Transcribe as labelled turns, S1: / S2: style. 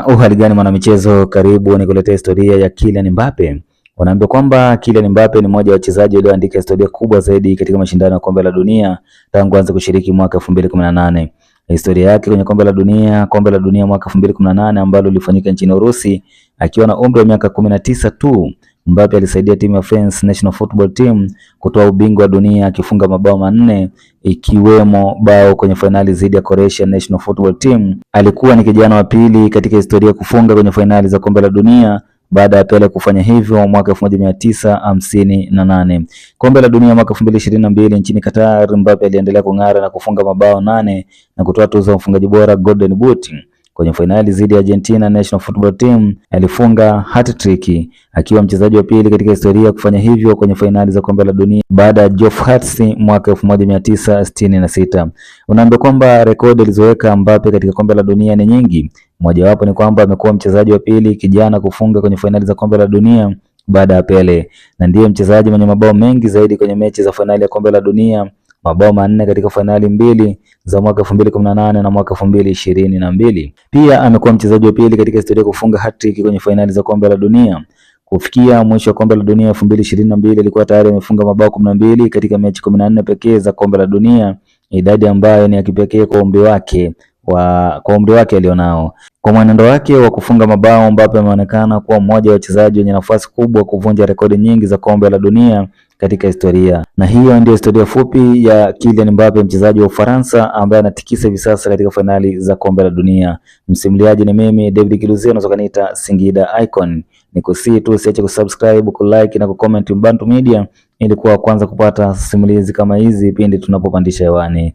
S1: Uhali gani mwanamichezo, karibu nikuletee historia ya Kylian Mbappe. Unaambia kwamba Kylian Mbappe ni mmoja wa wachezaji walioandika historia kubwa zaidi katika mashindano ya kombe la dunia tangu aanze kushiriki mwaka 2018. Historia yake kwenye kombe la dunia mwaka 2018 ambalo lilifanyika nchini Urusi akiwa na umri wa miaka 19 tu. Mbappe alisaidia timu ya France National Football Team kutoa ubingwa wa dunia akifunga mabao manne ikiwemo bao kwenye fainali dhidi ya Croatia National Football Team. Alikuwa ni kijana wa pili katika historia kufunga kwenye fainali za kombe la dunia baada ya Pele kufanya hivyo mwaka 1958. Kombe la dunia mwaka 2022 nchini Qatar, Mbappe aliendelea kung'ara na kufunga mabao 8 na kutoa tuzo ya mfungaji bora Golden Boot. Kwenye fainali dhidi ya Argentina National Football Team alifunga hat-trick akiwa mchezaji wa pili katika historia kufanya hivyo kwenye fainali za kombe la dunia baada ya Geoff Hurst mwaka 1966. Unaambia kwamba rekodi alizoweka Mbappe katika kombe la dunia ni nyingi. Mojawapo ni kwamba amekuwa mchezaji wa pili kijana kufunga kwenye fainali za kombe la dunia baada ya Pele, na ndiye mchezaji mwenye mabao mengi zaidi kwenye mechi za fainali ya kombe la dunia, mabao manne katika fainali mbili za mwaka 2018 na mwaka 2022. Pia amekuwa mchezaji wa pili katika historia kufunga hat-trick kwenye fainali za kombe la dunia. Kufikia mwisho wa kombe la dunia 2022 alikuwa tayari amefunga mabao 12 katika mechi 14 pekee za kombe la dunia, idadi ambayo ni ya kipekee kwa umri wake alionao. Kwa mwenendo wake wa kufunga mabao, Mbappe ameonekana kuwa mmoja wa wachezaji wenye nafasi kubwa kuvunja rekodi nyingi za kombe la dunia katika historia. Na hiyo ndio historia fupi ya Kylian Mbappe, mchezaji wa Ufaransa ambaye anatikisa hivi sasa katika fainali za kombe la dunia. Msimuliaji ni mimi David Kiluzia, unaweza kuniita Singida Icon. Nikusii tu usiache kusubscribe, kulike na kucomment Mbantu Media ili kuwa kwanza kupata simulizi kama hizi pindi tunapopandisha hewani.